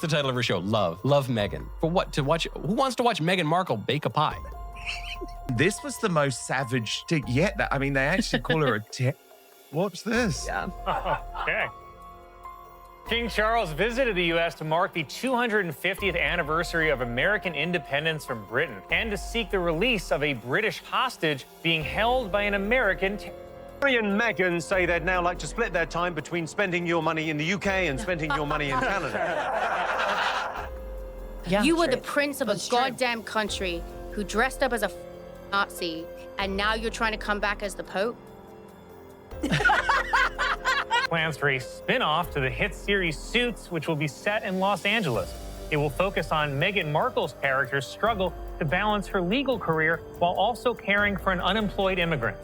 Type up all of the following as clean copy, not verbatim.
The title of her show, Love Meghan. For what to watch? Who wants to watch Meghan Markle bake a pie? This was the most savage thing yet. I mean, they actually call her a Watch this. Yeah. Okay. King Charles visited the U.S. to mark the 250th anniversary of American independence from Britain and to seek the release of a British hostage being held by an American. Harry and Meghan say they'd now like to split their time between spending your money in the UK and spending your money in Canada. Yeah, You were the true. prince of a That's true. goddamn country who dressed up as a Nazi, and now you're trying to come back as the Pope? Plans for a spin-off to the hit series Suits, which will be set in Los Angeles. It will focus on Meghan Markle's character's struggle to balance her legal career while also caring for an unemployed immigrant.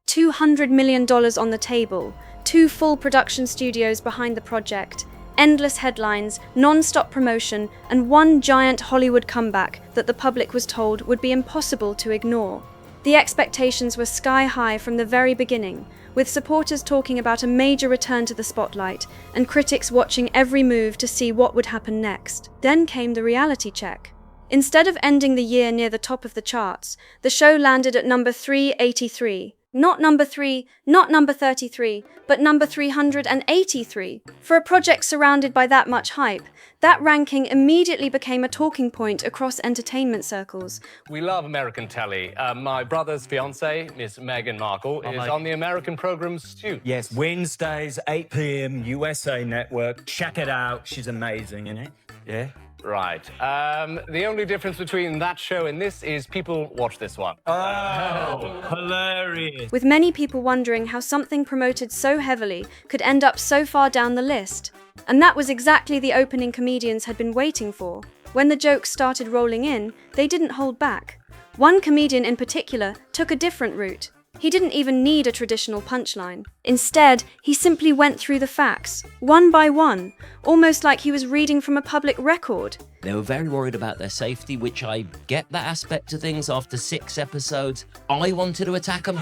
$200 million on the table, 2 full production studios behind the project, endless headlines, non-stop promotion, and one giant Hollywood comeback that the public was told would be impossible to ignore. The expectations were sky high from the very beginning, with supporters talking about a major return to the spotlight and critics watching every move to see what would happen next. Then came the reality check. Instead of ending the year near the top of the charts, the show landed at number 383. Not number 3, not number 33, but number 383. For a project surrounded by that much hype, that ranking immediately became a talking point across entertainment circles. We love American telly. My brother's fiancée, Miss Meghan Markle, is on the American program Suits. Yes, Wednesdays, 8 p.m, USA Network. Check it out. She's amazing, isn't it? Yeah? Right. The only difference between that show and this is people watch this one. Oh, hilarious. With many people wondering how something promoted so heavily could end up so far down the list. And that was exactly the opening comedians had been waiting for. When the jokes started rolling in, they didn't hold back. One comedian in particular took a different route. He didn't even need a traditional punchline. Instead, he simply went through the facts, one by one, almost like he was reading from a public record. They were very worried about their safety, which I get that aspect of things. After 6 episodes, I wanted to attack them.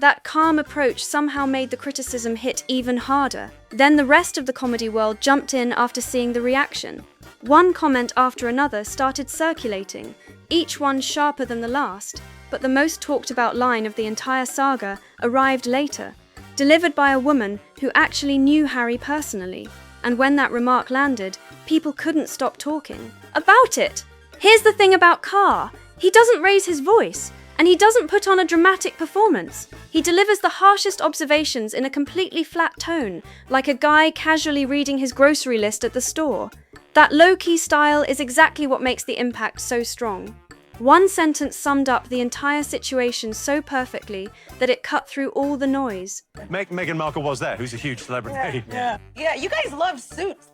That calm approach somehow made the criticism hit even harder. Then the rest of the comedy world jumped in after seeing the reaction. One comment after another started circulating, each one sharper than the last. But the most talked about line of the entire saga arrived later, delivered by a woman who actually knew Harry personally. And when that remark landed, people couldn't stop talking about it. Here's the thing about Carr. He doesn't raise his voice, and he doesn't put on a dramatic performance. He delivers the harshest observations in a completely flat tone, like a guy casually reading his grocery list at the store. That low-key style is exactly what makes the impact so strong. One sentence summed up the entire situation so perfectly that it cut through all the noise. Meghan Markle was there, who's a huge celebrity. Yeah, you guys love Suits.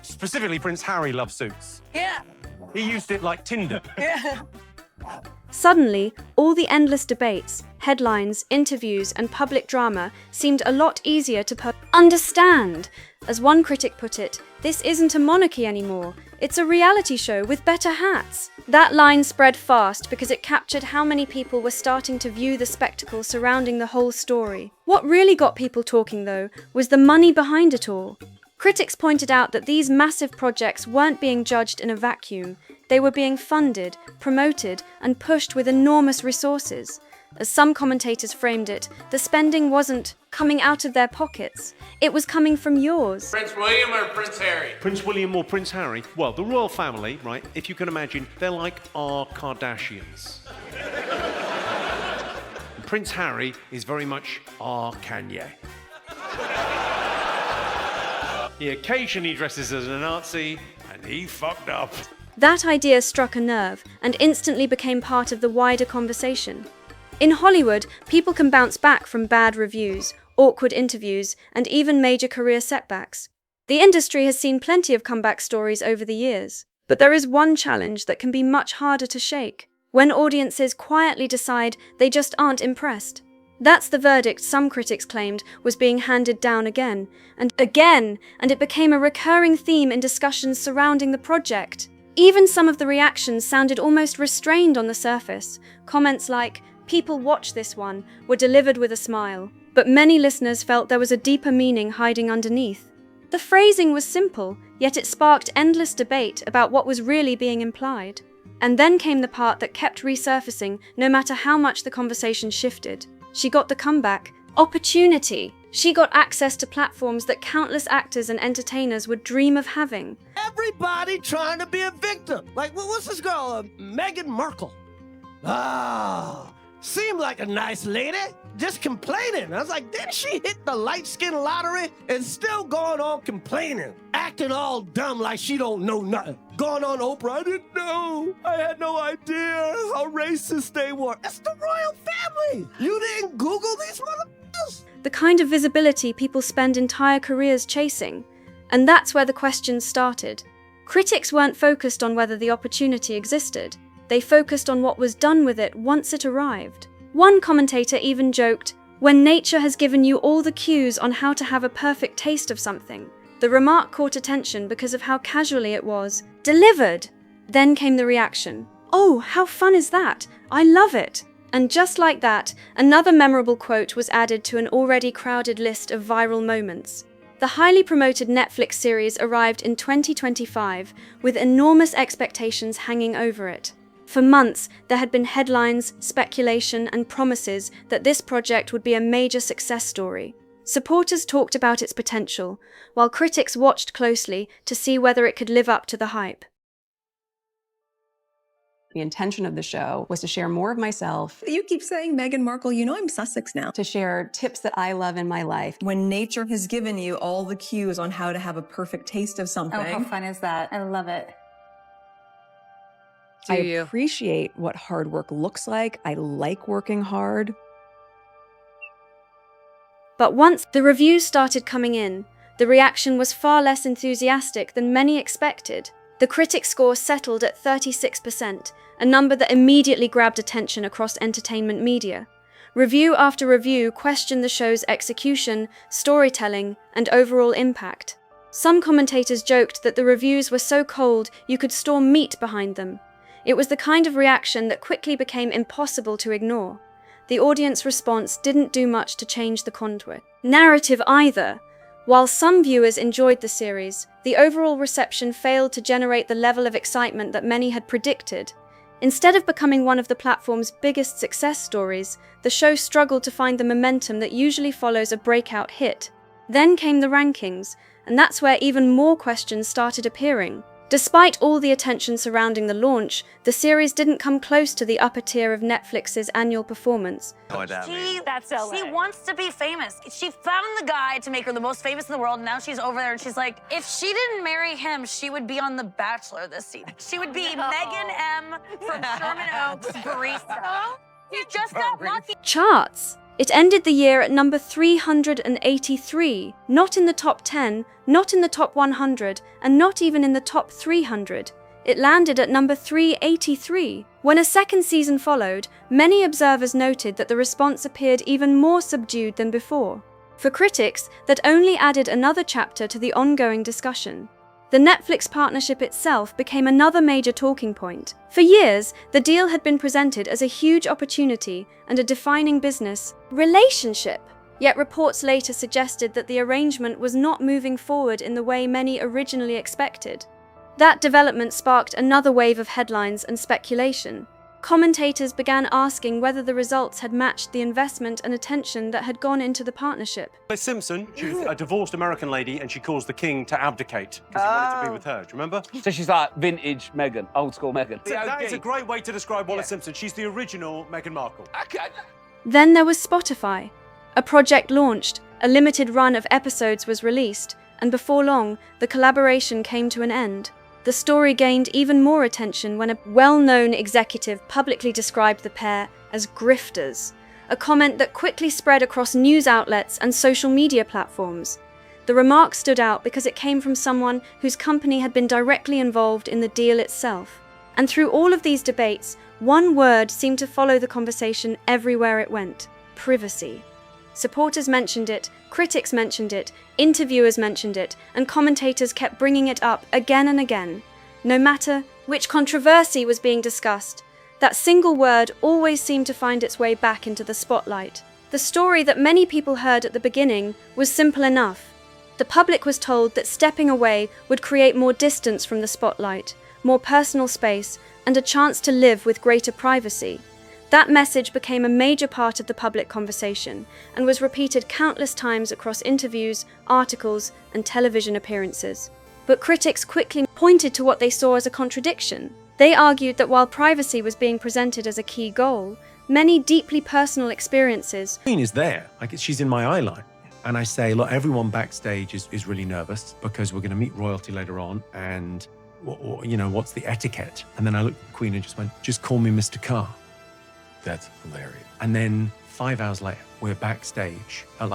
Specifically, Prince Harry loves Suits. Yeah. He used it like Tinder. Yeah. Suddenly, all the endless debates, headlines, interviews, and public drama seemed a lot easier to understand. As one critic put it, this isn't a monarchy anymore, it's a reality show with better hats. That line spread fast because it captured how many people were starting to view the spectacle surrounding the whole story. What really got people talking, though, was the money behind it all. Critics pointed out that these massive projects weren't being judged in a vacuum. They were being funded, promoted, and pushed with enormous resources. As some commentators framed it, the spending wasn't coming out of their pockets, it was coming from yours. Prince William or Prince Harry? Prince William or Prince Harry? Well, the royal family, right, if you can imagine, they're like our Kardashians. Prince Harry is very much our Kanye. He occasionally dresses as a Nazi, and he fucked up. That idea struck a nerve and instantly became part of the wider conversation. In Hollywood, people can bounce back from bad reviews, awkward interviews, and even major career setbacks. The industry has seen plenty of comeback stories over the years. But there is one challenge that can be much harder to shake: when audiences quietly decide they just aren't impressed. That's the verdict some critics claimed was being handed down again, and it became a recurring theme in discussions surrounding the project. Even some of the reactions sounded almost restrained on the surface. Comments like, "People watch this one," were delivered with a smile, but many listeners felt there was a deeper meaning hiding underneath. The phrasing was simple, yet it sparked endless debate about what was really being implied. And then came the part that kept resurfacing no matter how much the conversation shifted. She got the comeback. Opportunity. She got access to platforms that countless actors and entertainers would dream of having. Everybody trying to be a victim. Like, what's this girl, Meghan Markle? Seemed like a nice lady, just complaining. I was like, didn't she hit the light skin lottery and still going on complaining? Acting all dumb like she don't know nothing. Going on Oprah, I didn't know. I had no idea how racist they were. It's the royal family. You didn't Google these motherfuckers? The kind of visibility people spend entire careers chasing. And that's where the questions started. Critics weren't focused on whether the opportunity existed. They focused on what was done with it once it arrived. One commentator even joked, "When nature has given you all the cues on how to have a perfect taste of something." The remark caught attention because of how casually it was delivered. Then came the reaction. "Oh, how fun is that? I love it." And just like that, another memorable quote was added to an already crowded list of viral moments. The highly promoted Netflix series arrived in 2025 with enormous expectations hanging over it. For months, there had been headlines, speculation, and promises that this project would be a major success story. Supporters talked about its potential, while critics watched closely to see whether it could live up to the hype. The intention of the show was to share more of myself. You keep saying Meghan Markle, you know I'm Sussex now. To share tips that I love in my life. When nature has given you all the cues on how to have a perfect taste of something. Oh, how fun is that? I love it. I appreciate what hard work looks like. I like working hard. But once the reviews started coming in, the reaction was far less enthusiastic than many expected. The critic score settled at 36%, a number that immediately grabbed attention across entertainment media. Review after review questioned the show's execution, storytelling, and overall impact. Some commentators joked that the reviews were so cold you could store meat behind them. It was the kind of reaction that quickly became impossible to ignore. The audience response didn't do much to change the contour narrative either. While some viewers enjoyed the series, the overall reception failed to generate the level of excitement that many had predicted. Instead of becoming one of the platform's biggest success stories, the show struggled to find the momentum that usually follows a breakout hit. Then came the rankings, and that's where even more questions started appearing. Despite all the attention surrounding the launch, the series didn't come close to the upper tier of Netflix's annual performance. She wants to be famous. She found the guy to make her the most famous in the world, and now she's over there and she's like, if she didn't marry him, she would be on The Bachelor this season. She would be Megan M. from Sherman Oaks barista. You just got lucky. Charts. It ended the year at number 383, not in the top 10, not in the top 100, and not even in the top 300. It landed at number 383. When a second season followed, many observers noted that the response appeared even more subdued than before. For critics, that only added another chapter to the ongoing discussion. The Netflix partnership itself became another major talking point. For years, the deal had been presented as a huge opportunity and a defining business relationship. Yet reports later suggested that the arrangement was not moving forward in the way many originally expected. That development sparked another wave of headlines and speculation. Commentators began asking whether the results had matched the investment and attention that had gone into the partnership. Liz Simpson, she's a divorced American lady, and she caused the king to abdicate because he wanted to be with her. Do you remember? So she's like vintage Meghan, old school Meghan. That is a great way to describe Wallace Simpson. She's the original Meghan Markle. Then there was Spotify. A project launched, a limited run of episodes was released, and before long, the collaboration came to an end. The story gained even more attention when a well-known executive publicly described the pair as grifters, a comment that quickly spread across news outlets and social media platforms. The remark stood out because it came from someone whose company had been directly involved in the deal itself. And through all of these debates, one word seemed to follow the conversation everywhere it went: privacy. Supporters mentioned it, critics mentioned it, interviewers mentioned it, and commentators kept bringing it up again and again. No matter which controversy was being discussed, that single word always seemed to find its way back into the spotlight. The story that many people heard at the beginning was simple enough. The public was told that stepping away would create more distance from the spotlight, more personal space, and a chance to live with greater privacy. That message became a major part of the public conversation and was repeated countless times across interviews, articles, and television appearances. But critics quickly pointed to what they saw as a contradiction. They argued that while privacy was being presented as a key goal, many deeply personal experiences— Queen is there, like she's in my eye line. And I say, look, everyone backstage is really nervous because we're going to meet royalty later on, and you know, what's the etiquette? And then I looked at the Queen and just went, just call me Mr. Carr. That's hilarious. And then 5 hours later, we're backstage. We're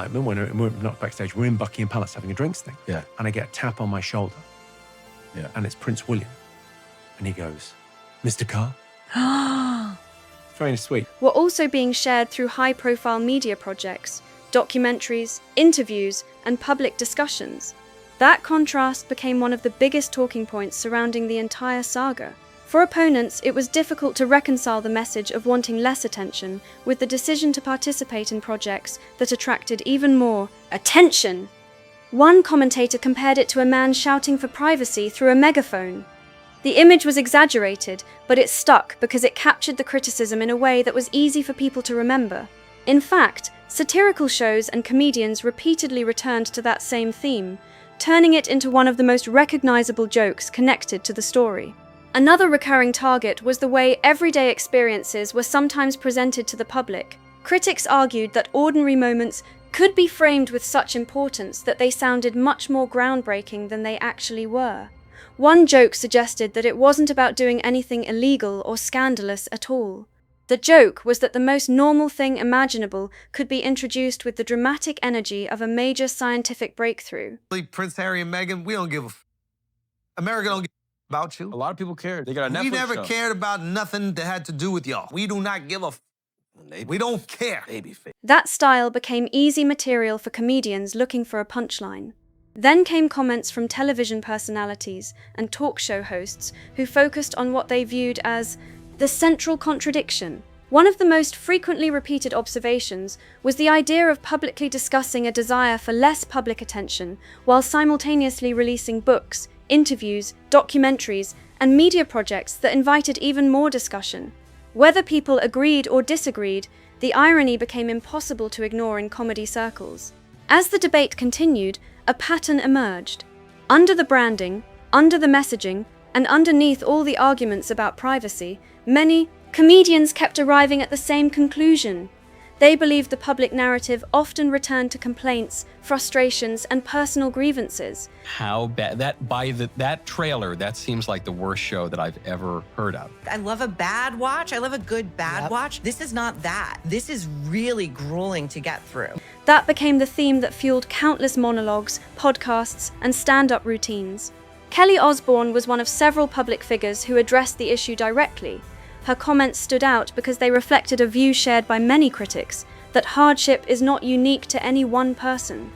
not backstage, we're in Buckingham Palace having a drinks thing. Yeah. And I get a tap on my shoulder. Yeah. And it's Prince William. And he goes, Mr. Carr? It's very sweet. were also being shared through high-profile media projects, documentaries, interviews, and public discussions. That contrast became one of the biggest talking points surrounding the entire saga. For opponents, it was difficult to reconcile the message of wanting less attention with the decision to participate in projects that attracted even more attention. One commentator compared it to a man shouting for privacy through a megaphone. The image was exaggerated, but it stuck because it captured the criticism in a way that was easy for people to remember. In fact, satirical shows and comedians repeatedly returned to that same theme, turning it into one of the most recognizable jokes connected to the story. Another recurring target was the way everyday experiences were sometimes presented to the public. Critics argued that ordinary moments could be framed with such importance that they sounded much more groundbreaking than they actually were. One joke suggested that it wasn't about doing anything illegal or scandalous at all. The joke was that the most normal thing imaginable could be introduced with the dramatic energy of a major scientific breakthrough. Prince Harry and Meghan, we don't give a America don't give about you. A lot of people care. They got a Netflix We never show. cared about nothing that had to do with y'all. We do not give a we don't care. That style became easy material for comedians looking for a punchline. Then came comments from television personalities and talk show hosts who focused on what they viewed as the central contradiction. One of the most frequently repeated observations was the idea of publicly discussing a desire for less public attention while simultaneously releasing books, interviews, documentaries, and media projects that invited even more discussion. Whether people agreed or disagreed, the irony became impossible to ignore in comedy circles. As the debate continued, a pattern emerged. Under the branding, under the messaging, and underneath all the arguments about privacy, many comedians kept arriving at the same conclusion. They believed the public narrative often returned to complaints, frustrations, and personal grievances. How bad that trailer, that seems like the worst show that I've ever heard of. I love a bad watch. I love a good bad watch. This is not that. This is really grueling to get through. That became the theme that fueled countless monologues, podcasts, and stand-up routines. Kelly Osbourne was one of several public figures who addressed the issue directly. Her comments stood out because they reflected a view shared by many critics that hardship is not unique to any one person.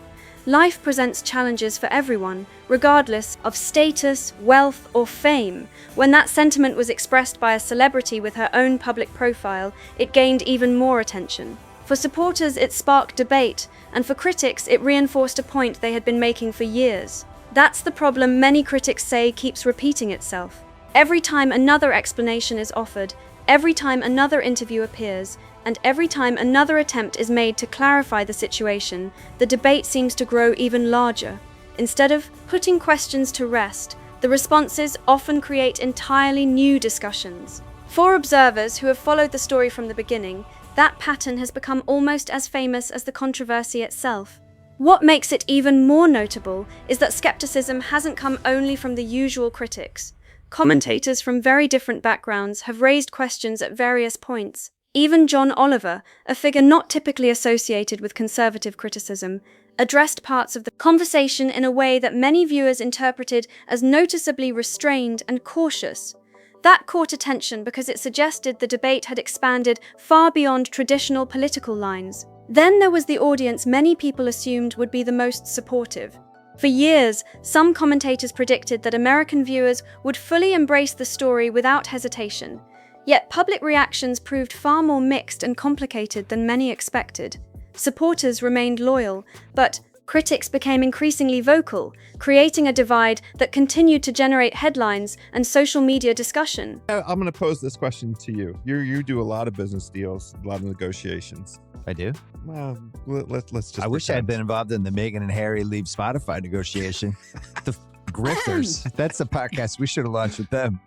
Life presents challenges for everyone, regardless of status, wealth, or fame. When that sentiment was expressed by a celebrity with her own public profile, it gained even more attention. For supporters, it sparked debate, and for critics, it reinforced a point they had been making for years. That's the problem many critics say keeps repeating itself. Every time another explanation is offered, every time another interview appears, and every time another attempt is made to clarify the situation, the debate seems to grow even larger. Instead of putting questions to rest, the responses often create entirely new discussions. For observers who have followed the story from the beginning, that pattern has become almost as famous as the controversy itself. What makes it even more notable is that skepticism hasn't come only from the usual critics. Commentators from very different backgrounds have raised questions at various points. Even John Oliver, a figure not typically associated with conservative criticism, addressed parts of the conversation in a way that many viewers interpreted as noticeably restrained and cautious. That caught attention because it suggested the debate had expanded far beyond traditional political lines. Then there was the audience many people assumed would be the most supportive. For years, some commentators predicted that American viewers would fully embrace the story without hesitation. Yet public reactions proved far more mixed and complicated than many expected. Supporters remained loyal, but critics became increasingly vocal, creating a divide that continued to generate headlines and social media discussion. I'm going to pose this question to you. You do a lot of business deals, a lot of negotiations. I do? Well, let's just I wish I had been involved in the Meghan and Harry leave Spotify negotiation. The grifters. That's the podcast we should have launched with them.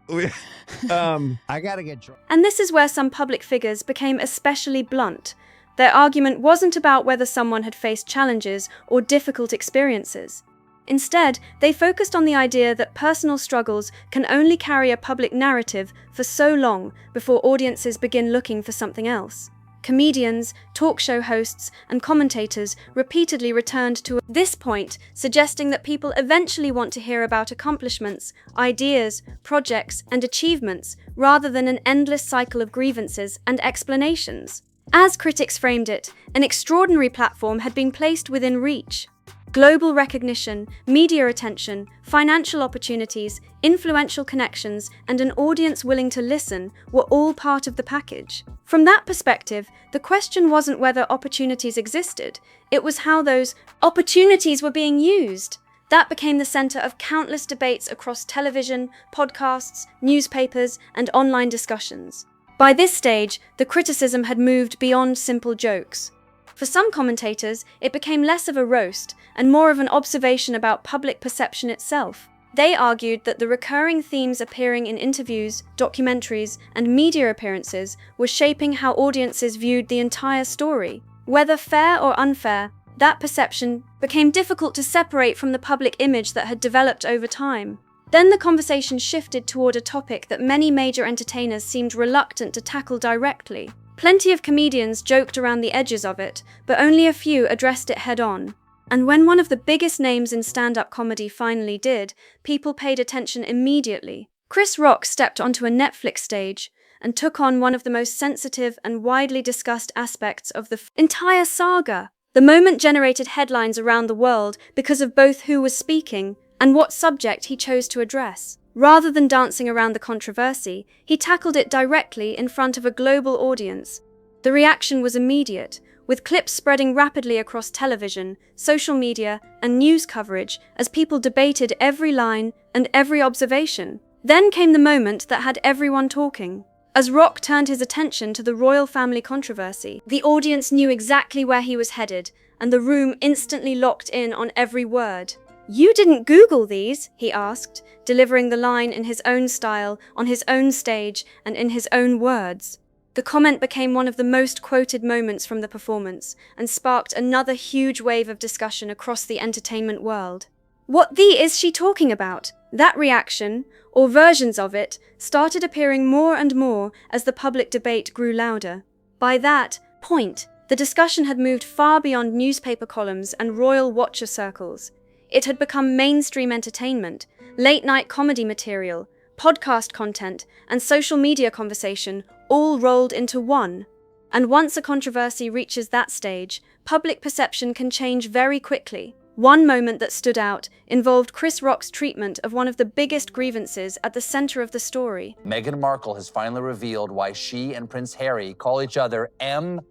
I got to get drunk. And this is where some public figures became especially blunt. Their argument wasn't about whether someone had faced challenges or difficult experiences. Instead, they focused on the idea that personal struggles can only carry a public narrative for so long before audiences begin looking for something else. Comedians, talk show hosts, and commentators repeatedly returned to this point, suggesting that people eventually want to hear about accomplishments, ideas, projects, and achievements, rather than an endless cycle of grievances and explanations. As critics framed it, an extraordinary platform had been placed within reach. Global recognition, media attention, financial opportunities, influential connections, and an audience willing to listen were all part of the package. From that perspective, the question wasn't whether opportunities existed, it was how those opportunities were being used. That became the center of countless debates across television, podcasts, newspapers, and online discussions. By this stage, the criticism had moved beyond simple jokes. For some commentators, it became less of a roast and more of an observation about public perception itself. They argued that the recurring themes appearing in interviews, documentaries, and media appearances were shaping how audiences viewed the entire story. Whether fair or unfair, that perception became difficult to separate from the public image that had developed over time. Then the conversation shifted toward a topic that many major entertainers seemed reluctant to tackle directly. Plenty of comedians joked around the edges of it, but only a few addressed it head-on. And when one of the biggest names in stand-up comedy finally did, people paid attention immediately. Chris Rock stepped onto a Netflix stage and took on one of the most sensitive and widely discussed aspects of the entire saga. The moment generated headlines around the world because of both who was speaking and what subject he chose to address. Rather than dancing around the controversy, he tackled it directly in front of a global audience. The reaction was immediate, with clips spreading rapidly across television, social media, and news coverage as people debated every line and every observation. Then came the moment that had everyone talking. As Rock turned his attention to the royal family controversy, the audience knew exactly where he was headed, and the room instantly locked in on every word. "You didn't Google these?" he asked, delivering the line in his own style, on his own stage, and in his own words. The comment became one of the most quoted moments from the performance, and sparked another huge wave of discussion across the entertainment world. What is she talking about? That reaction, or versions of it, started appearing more and more as the public debate grew louder. By that point, the discussion had moved far beyond newspaper columns and royal watcher circles. It had become mainstream entertainment, late-night comedy material, podcast content, and social media conversation all rolled into one. And once a controversy reaches that stage, public perception can change very quickly. One moment that stood out involved Chris Rock's treatment of one of the biggest grievances at the center of the story. Meghan Markle has finally revealed why she and Prince Harry call each other M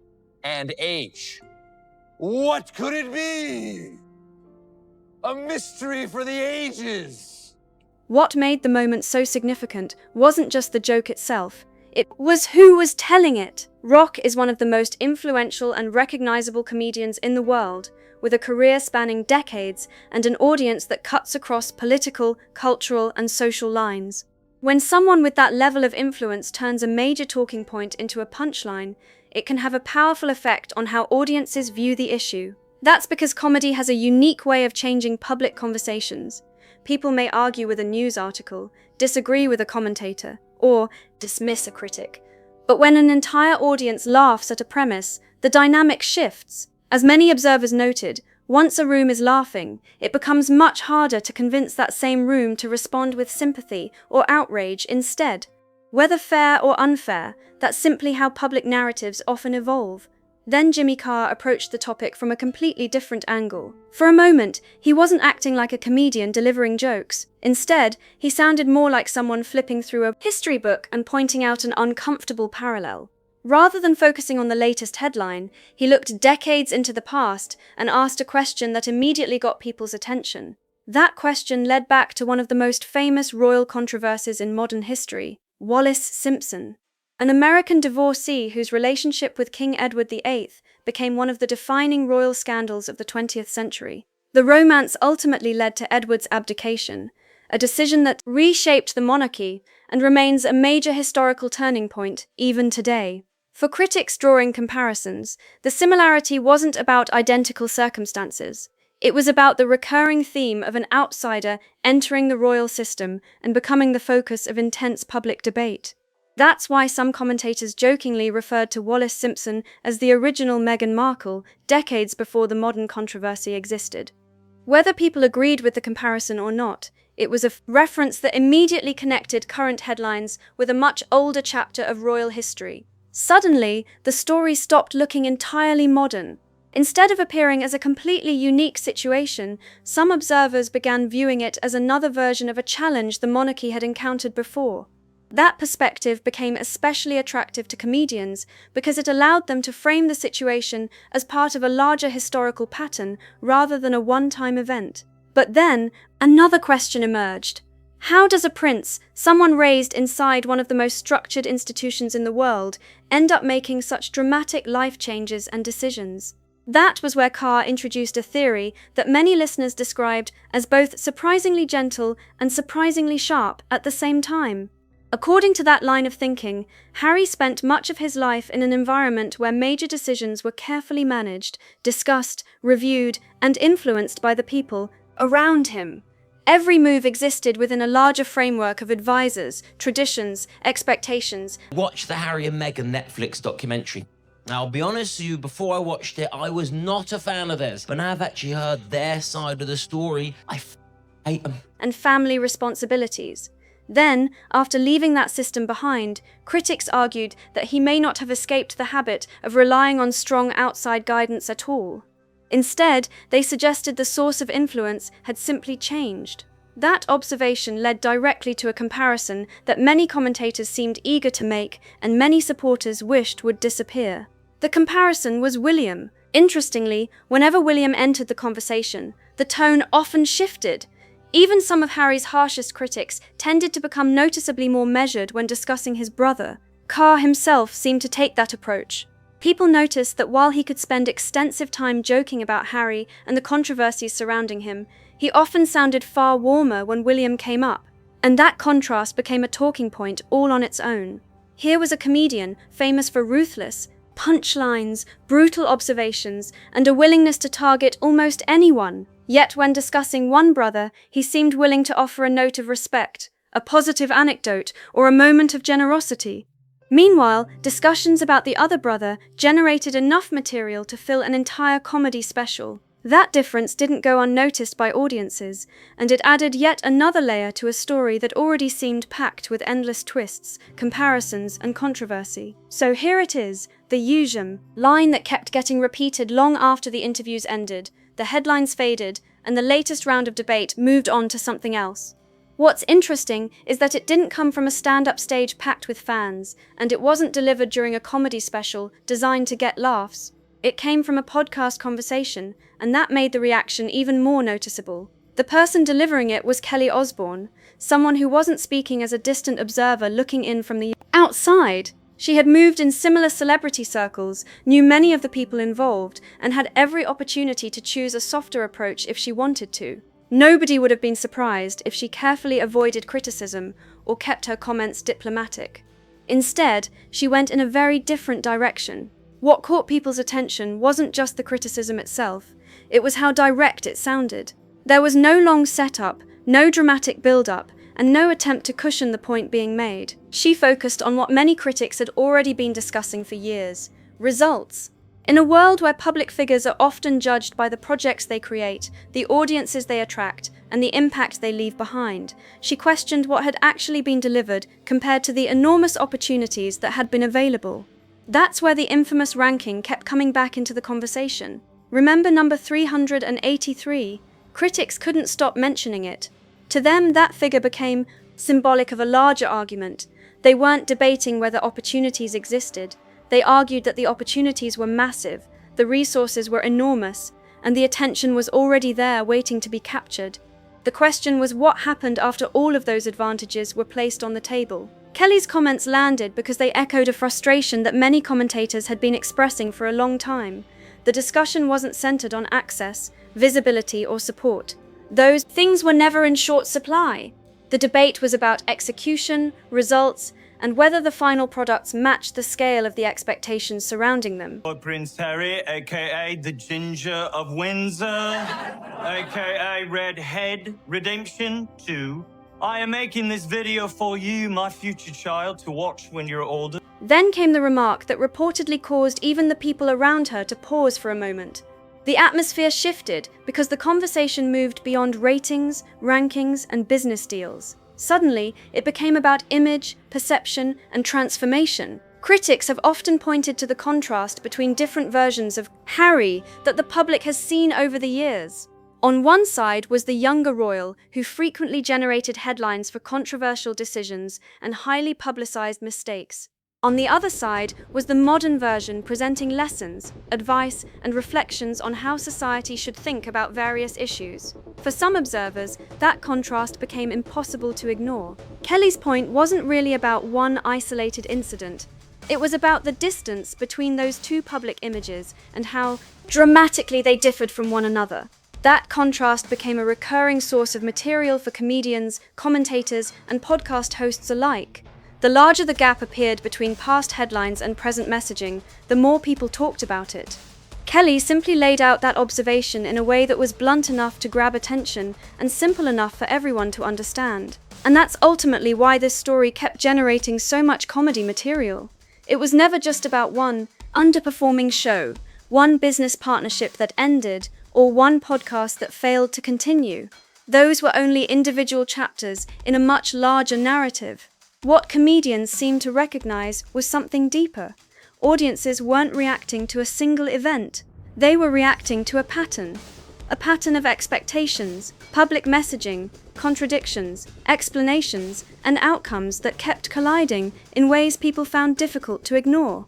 and H. What could it be? A mystery for the ages. What made the moment so significant wasn't just the joke itself, it was who was telling it. Rock is one of the most influential and recognizable comedians in the world, with a career spanning decades and an audience that cuts across political, cultural, and social lines. When someone with that level of influence turns a major talking point into a punchline, it can have a powerful effect on how audiences view the issue. That's because comedy has a unique way of changing public conversations. People may argue with a news article, disagree with a commentator, or dismiss a critic. But when an entire audience laughs at a premise, the dynamic shifts. As many observers noted, once a room is laughing, it becomes much harder to convince that same room to respond with sympathy or outrage instead. Whether fair or unfair, that's simply how public narratives often evolve. Then Jimmy Carr approached the topic from a completely different angle. For a moment, he wasn't acting like a comedian delivering jokes. Instead, he sounded more like someone flipping through a history book and pointing out an uncomfortable parallel. Rather than focusing on the latest headline, he looked decades into the past and asked a question that immediately got people's attention. That question led back to one of the most famous royal controversies in modern history, Wallis Simpson, an American divorcee whose relationship with King Edward VIII became one of the defining royal scandals of the 20th century. The romance ultimately led to Edward's abdication, a decision that reshaped the monarchy and remains a major historical turning point even today. For critics drawing comparisons, the similarity wasn't about identical circumstances. It was about the recurring theme of an outsider entering the royal system and becoming the focus of intense public debate. That's why some commentators jokingly referred to Wallis Simpson as the original Meghan Markle decades before the modern controversy existed. Whether people agreed with the comparison or not, it was a reference that immediately connected current headlines with a much older chapter of royal history. Suddenly, the story stopped looking entirely modern. Instead of appearing as a completely unique situation, some observers began viewing it as another version of a challenge the monarchy had encountered before. That perspective became especially attractive to comedians because it allowed them to frame the situation as part of a larger historical pattern rather than a one-time event. But then, another question emerged. How does a prince, someone raised inside one of the most structured institutions in the world, end up making such dramatic life changes and decisions? That was where Carr introduced a theory that many listeners described as both surprisingly gentle and surprisingly sharp at the same time. According to that line of thinking, Harry spent much of his life in an environment where major decisions were carefully managed, discussed, reviewed, and influenced by the people around him. Every move existed within a larger framework of advisors, traditions, expectations. Watch the Harry and Meghan Netflix documentary. Now, I'll be honest with you, before I watched it, I was not a fan of theirs. But now I've actually heard their side of the story, I hate them. And family responsibilities. Then, after leaving that system behind, critics argued that he may not have escaped the habit of relying on strong outside guidance at all. Instead, they suggested the source of influence had simply changed. That observation led directly to a comparison that many commentators seemed eager to make and many supporters wished would disappear. The comparison was William. Interestingly, whenever William entered the conversation, the tone often shifted. Even some of Harry's harshest critics tended to become noticeably more measured when discussing his brother. Carr himself seemed to take that approach. People noticed that while he could spend extensive time joking about Harry and the controversies surrounding him, he often sounded far warmer when William came up, and that contrast became a talking point all on its own. Here was a comedian famous for ruthless, punchlines, brutal observations, and a willingness to target almost anyone. Yet when discussing one brother, he seemed willing to offer a note of respect, a positive anecdote, or a moment of generosity. Meanwhile, discussions about the other brother generated enough material to fill an entire comedy special. That difference didn't go unnoticed by audiences, and it added yet another layer to a story that already seemed packed with endless twists, comparisons, and controversy. So here it is, the usual line that kept getting repeated long after the interviews ended. The headlines faded, and the latest round of debate moved on to something else. What's interesting is that it didn't come from a stand-up stage packed with fans, and it wasn't delivered during a comedy special designed to get laughs. It came from a podcast conversation, and that made the reaction even more noticeable. The person delivering it was Kelly Osbourne, someone who wasn't speaking as a distant observer looking in from the outside. She had moved in similar celebrity circles, knew many of the people involved, and had every opportunity to choose a softer approach if she wanted to. Nobody would have been surprised if she carefully avoided criticism or kept her comments diplomatic. Instead, she went in a very different direction. What caught people's attention wasn't just the criticism itself, it was how direct it sounded. There was no long setup, no dramatic build-up, and no attempt to cushion the point being made. She focused on what many critics had already been discussing for years: results. In a world where public figures are often judged by the projects they create, the audiences they attract, and the impact they leave behind, she questioned what had actually been delivered compared to the enormous opportunities that had been available. That's where the infamous ranking kept coming back into the conversation. Remember number 383? Critics couldn't stop mentioning it. To them, that figure became symbolic of a larger argument. They weren't debating whether opportunities existed. They argued that the opportunities were massive, the resources were enormous, and the attention was already there waiting to be captured. The question was what happened after all of those advantages were placed on the table. Kelly's comments landed because they echoed a frustration that many commentators had been expressing for a long time. The discussion wasn't centered on access, visibility, or support. Those things were never in short supply. The debate was about execution, results, and whether the final products matched the scale of the expectations surrounding them. Prince Harry, aka the Ginger of Windsor, aka Redhead Redemption 2. I am making this video for you, my future child, to watch when you're older. Then came the remark that reportedly caused even the people around her to pause for a moment. The atmosphere shifted because the conversation moved beyond ratings, rankings, and business deals. Suddenly, it became about image, perception, and transformation. Critics have often pointed to the contrast between different versions of Harry that the public has seen over the years. On one side was the younger royal, who frequently generated headlines for controversial decisions and highly publicized mistakes. On the other side was the modern version presenting lessons, advice, and reflections on how society should think about various issues. For some observers, that contrast became impossible to ignore. Kelly's point wasn't really about one isolated incident. It was about the distance between those two public images and how dramatically they differed from one another. That contrast became a recurring source of material for comedians, commentators, and podcast hosts alike. The larger the gap appeared between past headlines and present messaging, the more people talked about it. Kelly simply laid out that observation in a way that was blunt enough to grab attention and simple enough for everyone to understand. And that's ultimately why this story kept generating so much comedy material. It was never just about one underperforming show, one business partnership that ended, or one podcast that failed to continue. Those were only individual chapters in a much larger narrative. What comedians seemed to recognize was something deeper. Audiences weren't reacting to a single event. They were reacting to a pattern of expectations, public messaging, contradictions, explanations, and outcomes that kept colliding in ways people found difficult to ignore.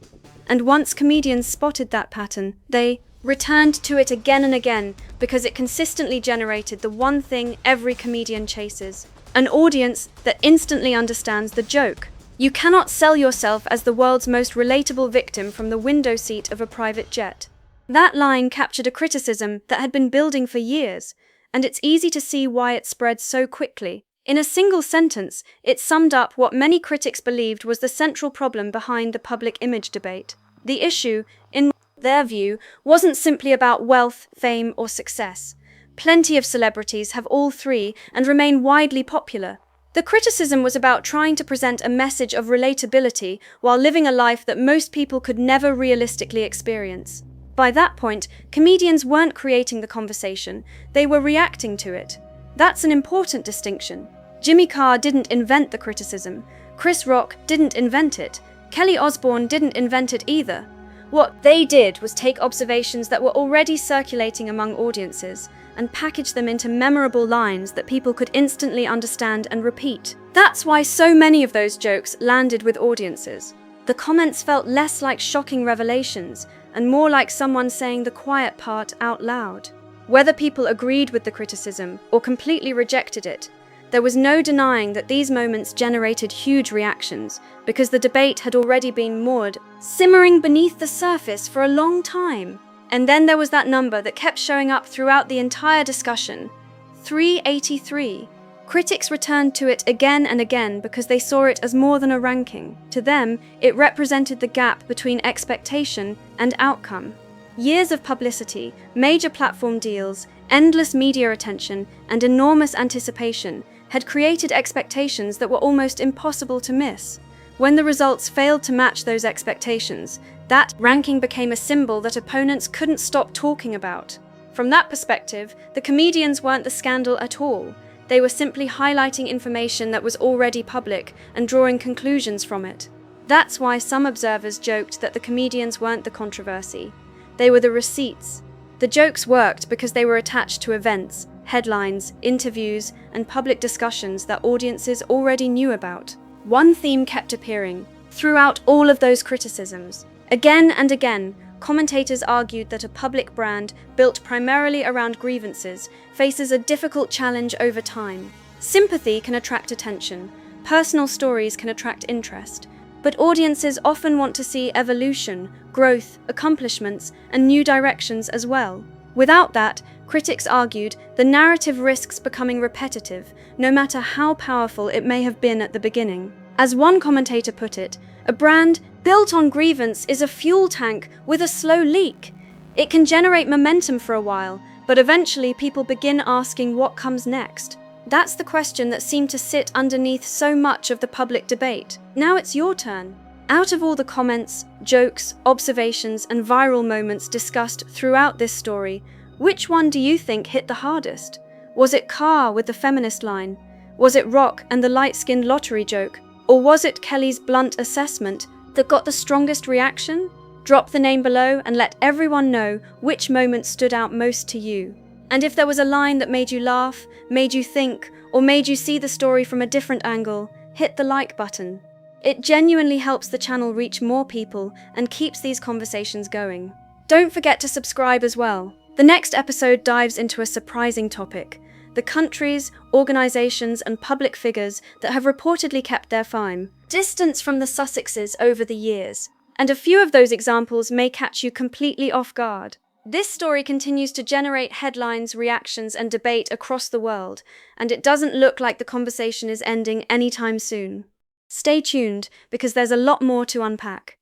And once comedians spotted that pattern, they returned to it again and again because it consistently generated the one thing every comedian chases: an audience that instantly understands the joke. You cannot sell yourself as the world's most relatable victim from the window seat of a private jet. That line captured a criticism that had been building for years, and it's easy to see why it spread so quickly. In a single sentence, it summed up what many critics believed was the central problem behind the public image debate. The issue, in their view, wasn't simply about wealth, fame, or success. Plenty of celebrities have all three and remain widely popular. The criticism was about trying to present a message of relatability while living a life that most people could never realistically experience. By that point, comedians weren't creating the conversation, they were reacting to it. That's an important distinction. Jimmy Carr didn't invent the criticism. Chris Rock didn't invent it. Kelly Osbourne didn't invent it either. What they did was take observations that were already circulating among audiences and package them into memorable lines that people could instantly understand and repeat. That's why so many of those jokes landed with audiences. The comments felt less like shocking revelations and more like someone saying the quiet part out loud. Whether people agreed with the criticism or completely rejected it, there was no denying that these moments generated huge reactions because the debate had already been moored, simmering beneath the surface for a long time. And then there was that number that kept showing up throughout the entire discussion, 383. Critics returned to it again and again because they saw it as more than a ranking. To them, it represented the gap between expectation and outcome. Years of publicity, major platform deals, endless media attention, and enormous anticipation had created expectations that were almost impossible to miss. When the results failed to match those expectations, that ranking became a symbol that opponents couldn't stop talking about. From that perspective, the comedians weren't the scandal at all. They were simply highlighting information that was already public and drawing conclusions from it. That's why some observers joked that the comedians weren't the controversy. They were the receipts. The jokes worked because they were attached to events, headlines, interviews, and public discussions that audiences already knew about. One theme kept appearing throughout all of those criticisms. Again and again, commentators argued that a public brand built primarily around grievances faces a difficult challenge over time. Sympathy can attract attention, personal stories can attract interest, but audiences often want to see evolution, growth, accomplishments, and new directions as well. Without that, critics argued, the narrative risks becoming repetitive, no matter how powerful it may have been at the beginning. As one commentator put it, a brand built on grievance is a fuel tank with a slow leak. It can generate momentum for a while, but eventually people begin asking what comes next. That's the question that seemed to sit underneath so much of the public debate. Now it's your turn. Out of all the comments, jokes, observations, and viral moments discussed throughout this story, which one do you think hit the hardest? Was it Carr with the feminist line? Was it Rock and the light-skinned lottery joke? Or was it Kelly's blunt assessment that got the strongest reaction? Drop the name below and let everyone know which moment stood out most to you. And if there was a line that made you laugh, made you think, or made you see the story from a different angle, hit the like button. It genuinely helps the channel reach more people and keeps these conversations going. Don't forget to subscribe as well. The next episode dives into a surprising topic: the countries, organizations, and public figures that have reportedly kept their distance from the Sussexes over the years. And a few of those examples may catch you completely off guard. This story continues to generate headlines, reactions, and debate across the world, and it doesn't look like the conversation is ending anytime soon. Stay tuned, because there's a lot more to unpack.